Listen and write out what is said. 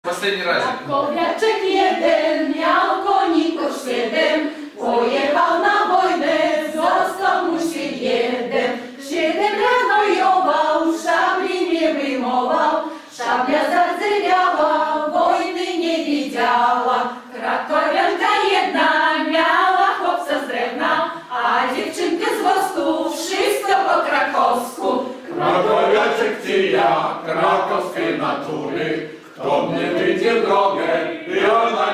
Последний разик. Krakowiaczek jeden miał koników 7, pojechał na wojnę, został mu się jeden. 7 lat wojował, szabli nie wyjmował, szabla zardzewiała, wojny nie widziała. Krakowianka jedna miała chłopca z drewna, a dziewczynkę z wostu, wszystko po krakowsku. Krakowiaczek ty ja, krakowskiej natury, kto mnie wyjdzie w drogę, ja na